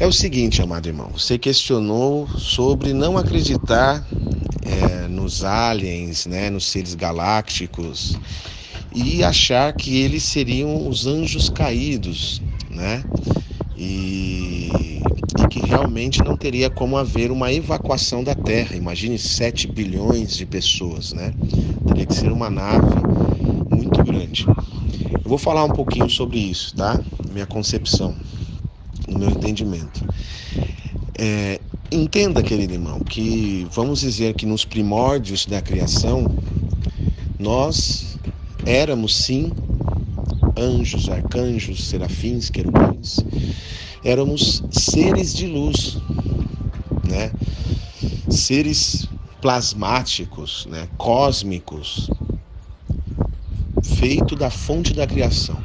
É o seguinte, amado irmão, você questionou sobre não acreditar nos aliens, né, nos seres galácticos e achar que eles seriam os anjos caídos, né? E que realmente não teria como haver uma evacuação da Terra. Imagine 7 bilhões de pessoas, né? Teria que ser uma nave muito grande. Eu vou falar um pouquinho sobre isso, tá? Minha concepção, no meu entendimento. Entenda, querido irmão, que vamos dizer que nos primórdios da criação, nós éramos sim anjos, arcanjos, serafins, querubins, éramos seres de luz, né? Seres plasmáticos, né? Cósmicos, feito da fonte da criação.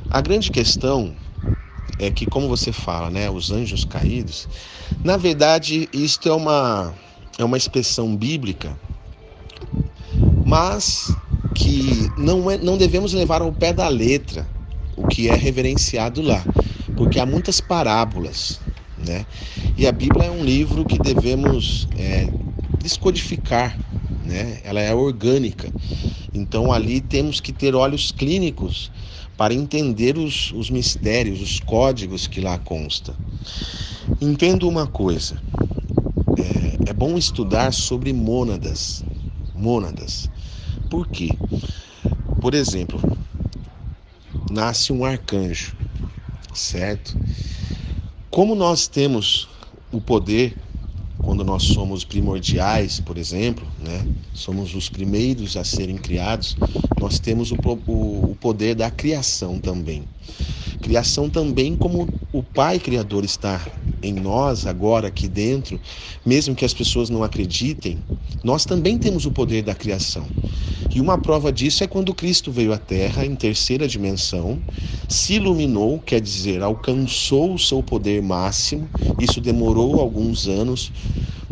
A grande questão é que, como você fala, né, os anjos caídos, na verdade, isto é uma expressão bíblica, mas que não devemos levar ao pé da letra o que é reverenciado lá, porque há muitas parábolas, né? E a Bíblia é um livro que devemos descodificar, né? Ela é orgânica, então ali temos que ter olhos clínicos para entender os mistérios, os códigos que lá consta. Entenda uma coisa, é bom estudar sobre mônadas. Mônadas. Por quê? Por exemplo, nasce um arcanjo, certo? Como nós temos o poder, quando nós somos primordiais, por exemplo, né? Somos os primeiros a serem criados, nós temos o poder da criação também. Criação também, como o Pai Criador está em nós, agora aqui dentro, mesmo que as pessoas não acreditem, nós também temos o poder da criação. E uma prova disso é quando Cristo veio à Terra em terceira dimensão, se iluminou, quer dizer, alcançou o seu poder máximo. Isso demorou alguns anos,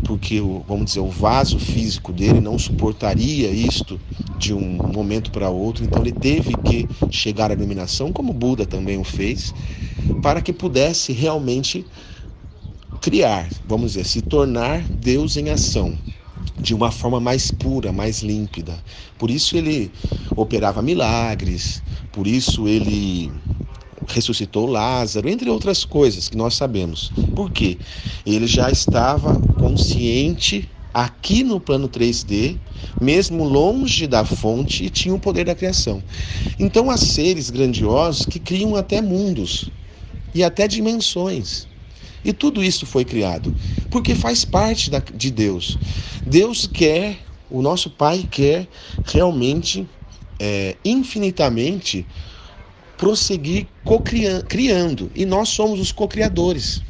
porque, vamos dizer, o vaso físico dele não suportaria isto de um momento para outro, então ele teve que chegar à iluminação, como Buda também o fez, para que pudesse realmente criar, vamos dizer, se tornar Deus em ação, de uma forma mais pura, mais límpida. Por isso ele operava milagres, por isso ele ressuscitou Lázaro, entre outras coisas que nós sabemos. Por quê? Ele já estava consciente aqui no plano 3D, mesmo longe da fonte, e tinha o poder da criação. Então há seres grandiosos que criam até mundos e até dimensões. E tudo isso foi criado porque faz parte de Deus. Deus quer, o nosso Pai quer realmente, infinitamente, prosseguir criando. E nós somos os co-criadores.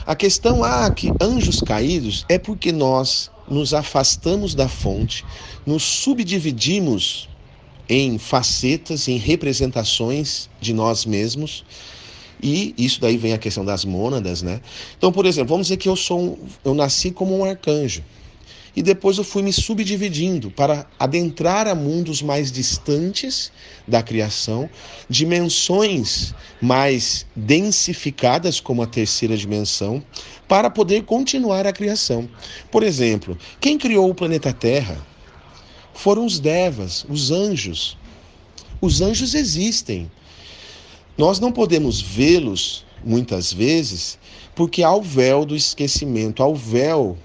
A questão que anjos caídos é porque nós nos afastamos da fonte, nos subdividimos em facetas, em representações de nós mesmos. E isso daí vem a questão das mônadas, né? Então, por exemplo, vamos dizer que eu nasci como um arcanjo. E depois eu fui me subdividindo para adentrar a mundos mais distantes da criação, dimensões mais densificadas, como a terceira dimensão, para poder continuar a criação. Por exemplo, quem criou o planeta Terra foram os devas, os anjos. Os anjos existem. Nós não podemos vê-los, muitas vezes, porque há o véu do esquecimento, há o véu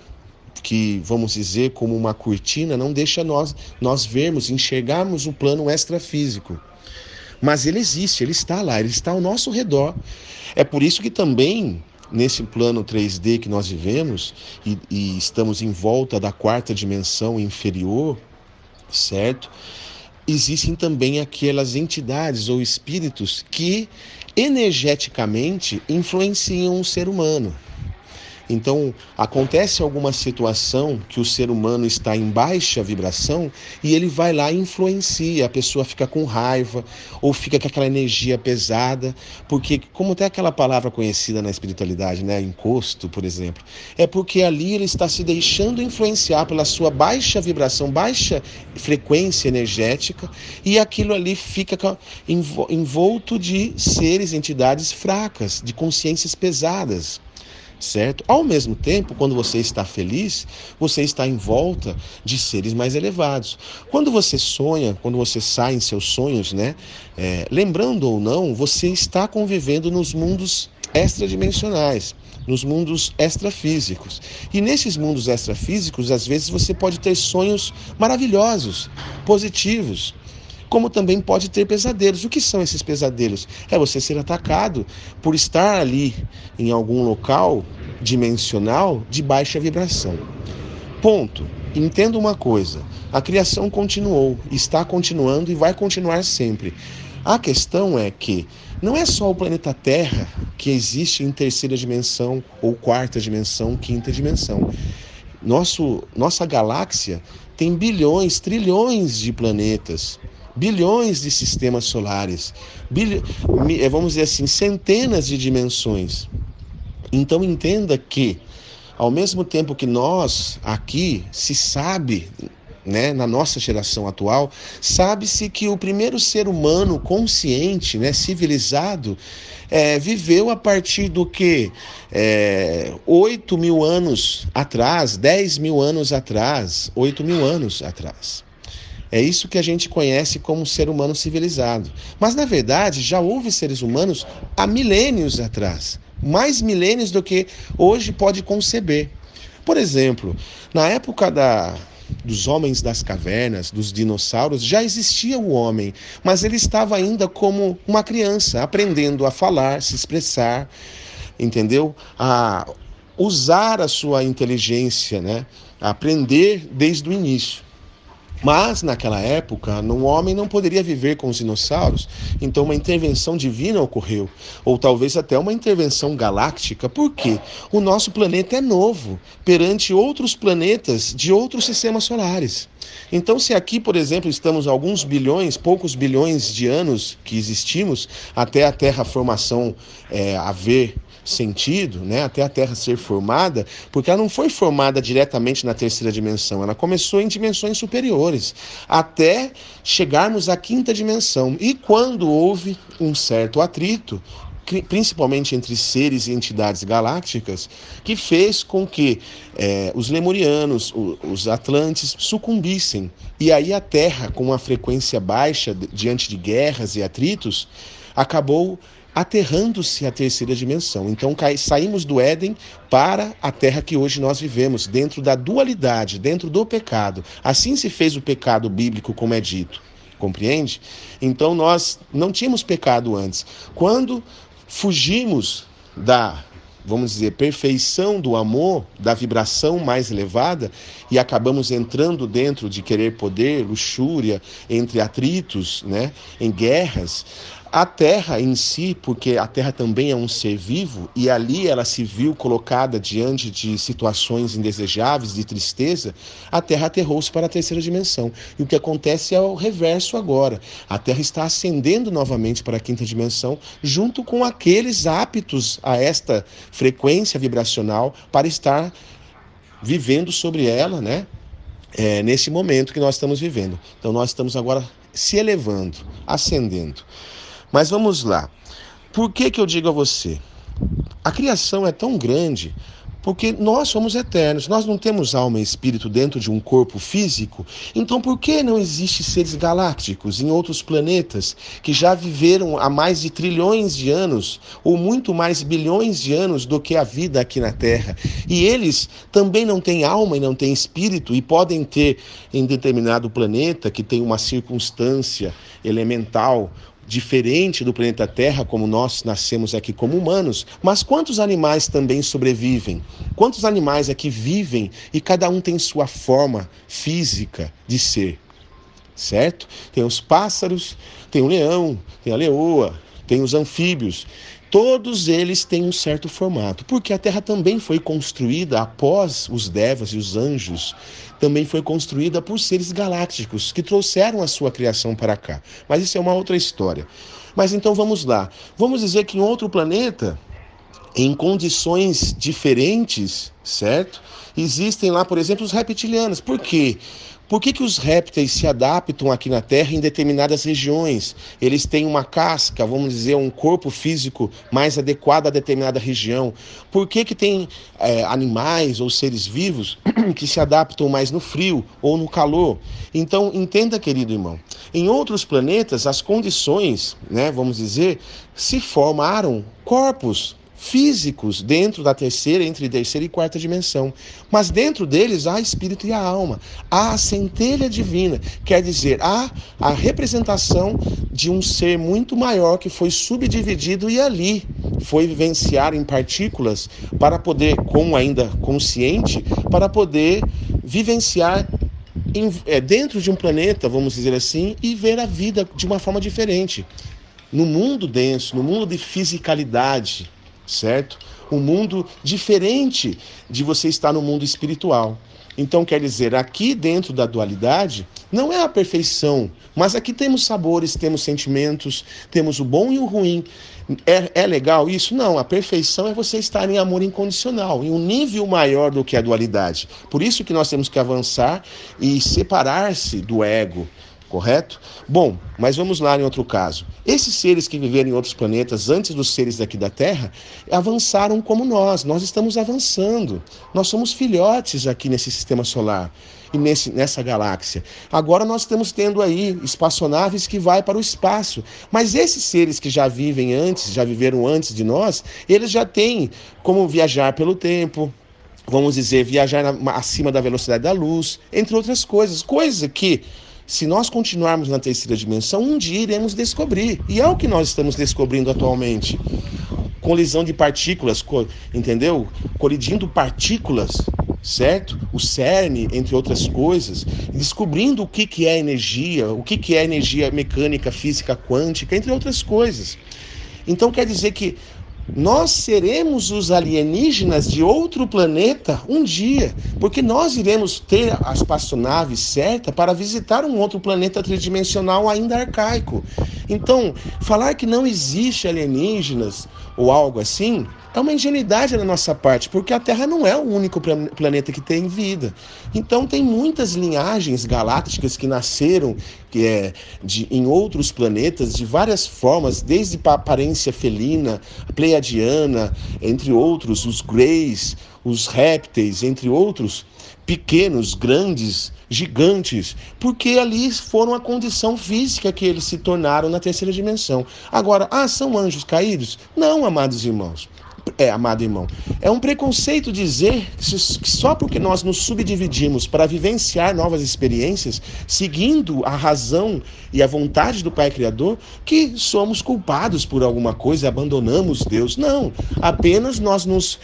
que, vamos dizer, como uma cortina, não deixa nós vermos, enxergarmos o plano extrafísico. Mas ele existe, ele está lá, ele está ao nosso redor. É por isso que também, nesse plano 3D que nós vivemos, e estamos em volta da quarta dimensão inferior, certo? Existem também aquelas entidades ou espíritos que energeticamente influenciam o ser humano. Então, acontece alguma situação que o ser humano está em baixa vibração e ele vai lá e influencia, a pessoa fica com raiva ou fica com aquela energia pesada, porque como tem aquela palavra conhecida na espiritualidade, né, encosto, por exemplo, é porque ali ele está se deixando influenciar pela sua baixa vibração, baixa frequência energética, e aquilo ali fica envolto de seres, entidades fracas, de consciências pesadas, certo? Ao mesmo tempo, quando você está feliz, você está em volta de seres mais elevados. Quando você sonha, quando você sai em seus sonhos, né? Lembrando ou não, você está convivendo nos mundos extradimensionais, nos mundos extrafísicos. E nesses mundos extrafísicos, às vezes você pode ter sonhos maravilhosos, positivos, como também pode ter pesadelos. O que são esses pesadelos? É você ser atacado por estar ali em algum local dimensional de baixa vibração. Ponto. Entenda uma coisa, a criação continuou, está continuando e vai continuar sempre. A questão é que não é só o planeta Terra que existe em terceira dimensão, ou quarta dimensão, quinta dimensão. Nossa galáxia tem bilhões, trilhões de planetas, bilhões de sistemas solares, vamos dizer assim, centenas de dimensões. Então entenda que, ao mesmo tempo que nós aqui se sabe, né, na nossa geração atual, sabe-se que o primeiro ser humano consciente, né, civilizado, viveu a partir do que? 8 mil anos atrás, 10 mil anos atrás, 8 mil anos atrás. É isso que a gente conhece como ser humano civilizado. Mas, na verdade, já houve seres humanos há milênios atrás. Mais milênios do que hoje pode conceber. Por exemplo, na época dos homens das cavernas, dos dinossauros, já existia o homem, mas ele estava ainda como uma criança, aprendendo a falar, se expressar, entendeu? A usar a sua inteligência, né? A aprender desde o início. Mas, naquela época, o homem não poderia viver com os dinossauros, então uma intervenção divina ocorreu, ou talvez até uma intervenção galáctica. Por quê? O nosso planeta é novo, perante outros planetas de outros sistemas solares. Então, se aqui, por exemplo, estamos alguns bilhões, poucos bilhões de anos que existimos, até a terraformação haver sentido, né, até a Terra ser formada, porque ela não foi formada diretamente na terceira dimensão, ela começou em dimensões superiores, até chegarmos à quinta dimensão. E quando houve um certo atrito, principalmente entre seres e entidades galácticas, que fez com que os lemurianos, os atlantes, sucumbissem. E aí a Terra, com uma frequência baixa, diante de guerras e atritos, acabou aterrando-se à terceira dimensão. Então saímos do Éden para a Terra que hoje nós vivemos, dentro da dualidade, dentro do pecado. Assim se fez o pecado bíblico, como é dito. Compreende? Então nós não tínhamos pecado antes. Quando fugimos da, vamos dizer, perfeição do amor, da vibração mais elevada, e acabamos entrando dentro de querer poder, luxúria, entre atritos, né, em guerras, a Terra em si, porque a Terra também é um ser vivo, e ali ela se viu colocada diante de situações indesejáveis, de tristeza, a Terra aterrou-se para a terceira dimensão. E o que acontece é o reverso agora. A Terra está ascendendo novamente para a quinta dimensão, junto com aqueles aptos a esta frequência vibracional para estar vivendo sobre ela, né? Nesse momento que nós estamos vivendo. Então nós estamos agora se elevando, ascendendo. Mas vamos lá. Por que eu digo a você? A criação é tão grande porque nós somos eternos, nós não temos alma e espírito dentro de um corpo físico. Então por que não existem seres galácticos em outros planetas que já viveram há mais de trilhões de anos, ou muito mais bilhões de anos do que a vida aqui na Terra? E eles também não têm alma e não têm espírito, e podem ter em determinado planeta que tem uma circunstância elemental diferente do planeta Terra, como nós nascemos aqui como humanos, mas quantos animais também sobrevivem? Quantos animais aqui vivem e cada um tem sua forma física de ser, certo? Tem os pássaros, tem o leão, tem a leoa, tem os anfíbios. Todos eles têm um certo formato, porque a Terra também foi construída após os devas e os anjos, também foi construída por seres galácticos que trouxeram a sua criação para cá. Mas isso é uma outra história. Mas então vamos lá. Vamos dizer que em outro planeta, em condições diferentes, certo? Existem lá, por exemplo, os reptilianos. Por quê? Por que os répteis se adaptam aqui na Terra em determinadas regiões? Eles têm uma casca, vamos dizer, um corpo físico mais adequado a determinada região. Por que tem animais ou seres vivos que se adaptam mais no frio ou no calor? Então, entenda, querido irmão, em outros planetas, as condições, vamos dizer, se formaram corpos físicos dentro da entre terceira e quarta dimensão. Mas dentro deles há espírito e a alma. Há a centelha divina, quer dizer, há a representação de um ser muito maior que foi subdividido e ali foi vivenciar em partículas para poder, como ainda consciente, para poder vivenciar dentro de um planeta, vamos dizer assim, e ver a vida de uma forma diferente. No mundo denso, no mundo de fisicalidade, certo? Um mundo diferente de você estar no mundo espiritual. Então, quer dizer, aqui dentro da dualidade, não é a perfeição, mas aqui temos sabores, temos sentimentos, temos o bom e o ruim. É legal isso? Não, a perfeição é você estar em amor incondicional, em um nível maior do que a dualidade. Por isso que nós temos que avançar e separar-se do ego, correto? Bom, mas vamos lá em outro caso. Esses seres que viveram em outros planetas antes dos seres daqui da Terra, avançaram como nós estamos avançando. Nós somos filhotes aqui nesse sistema solar e nessa galáxia. Agora nós estamos tendo aí espaçonaves que vai para o espaço. Mas esses seres que já viveram antes de nós, eles já têm como viajar pelo tempo, vamos dizer, viajar acima da velocidade da luz, entre outras coisas. Coisa que, se nós continuarmos na terceira dimensão, um dia iremos descobrir. E é o que nós estamos descobrindo atualmente. Colisão de partículas, entendeu? Colidindo partículas, certo? O CERN, entre outras coisas. Descobrindo o que é energia, o que é energia mecânica, física, quântica, entre outras coisas. Então quer dizer que nós seremos os alienígenas de outro planeta um dia, porque nós iremos ter a espaçonave certa para visitar um outro planeta tridimensional ainda arcaico. Então, falar que não existe alienígenas ou algo assim é uma ingenuidade da nossa parte, porque a Terra não é o único planeta que tem vida. Então tem muitas linhagens galácticas que nasceram em outros planetas de várias formas, desde a aparência felina, pleiadiana, entre outros, os greys, os répteis, entre outros, pequenos, grandes, gigantes, porque ali foram a condição física que eles se tornaram na terceira dimensão. Agora, são anjos caídos? Não, amados irmãos. Amado irmão, é um preconceito dizer que só porque nós nos subdividimos para vivenciar novas experiências, seguindo a razão e a vontade do Pai Criador, que somos culpados por alguma coisa e abandonamos Deus. Não, apenas nós nos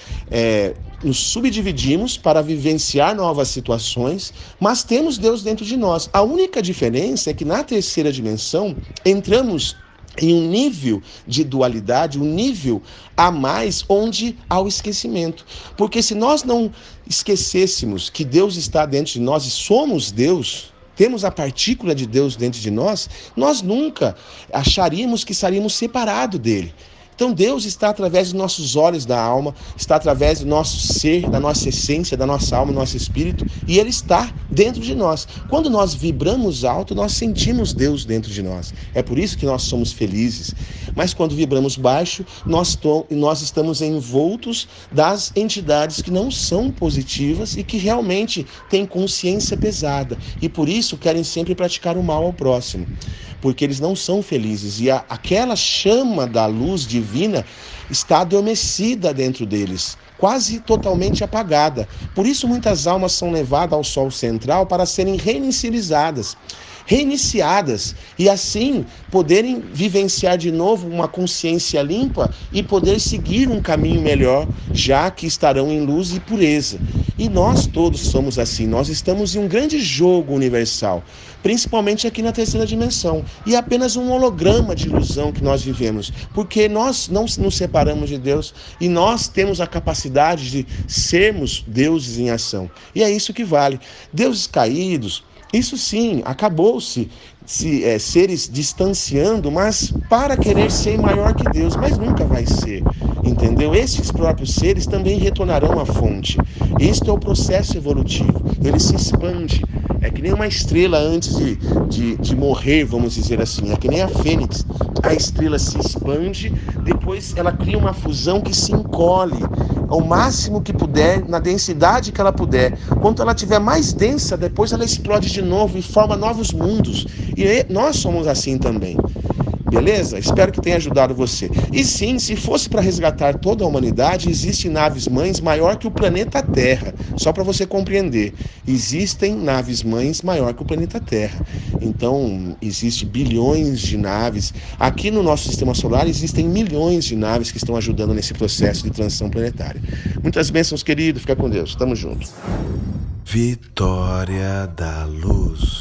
subdividimos para vivenciar novas situações, mas temos Deus dentro de nós. A única diferença é que na terceira dimensão entramos em um nível de dualidade, um nível a mais onde há o esquecimento. Porque se nós não esquecêssemos que Deus está dentro de nós e somos Deus, temos a partícula de Deus dentro de nós, nós nunca acharíamos que estaríamos separados dele. Então Deus está através dos nossos olhos da alma, está através do nosso ser, da nossa essência, da nossa alma, do nosso espírito, e Ele está dentro de nós. Quando nós vibramos alto, nós sentimos Deus dentro de nós. É por isso que nós somos felizes. Mas quando vibramos baixo, nós estamos envoltos das entidades que não são positivas e que realmente têm consciência pesada. E por isso querem sempre praticar o mal ao próximo. Porque eles não são felizes e aquela chama da luz divina está adormecida dentro deles, quase totalmente apagada. Por isso muitas almas são levadas ao sol central para serem reinicializadas. reiniciadas e assim poderem vivenciar de novo uma consciência limpa e poder seguir um caminho melhor, já que estarão em luz e pureza. E nós todos somos assim, nós estamos em um grande jogo universal, principalmente aqui na terceira dimensão, e é apenas um holograma de ilusão que nós vivemos, porque nós não nos separamos de Deus e nós temos a capacidade de sermos deuses em ação, e é isso que vale. Deuses caídos, isso sim, acabou-se seres distanciando, mas para querer ser maior que Deus, mas nunca vai ser, entendeu? Esses próprios seres também retornarão à fonte. Este é o processo evolutivo, ele se expande, é que nem uma estrela antes de morrer, vamos dizer assim, é que nem a fênix, a estrela se expande, depois ela cria uma fusão que se encolhe ao máximo que puder, na densidade que ela puder. Quanto ela tiver mais densa, depois ela explode de novo e forma novos mundos. E nós somos assim também. Beleza? Espero que tenha ajudado você. E sim, se fosse para resgatar toda a humanidade, existem naves-mães maior que o planeta Terra. Só para você compreender. Existem naves-mães maior que o planeta Terra. Então, existem bilhões de naves. Aqui no nosso sistema solar existem milhões de naves que estão ajudando nesse processo de transição planetária. Muitas bênçãos, querido. Fica com Deus. Tamo junto. Vitória da Luz.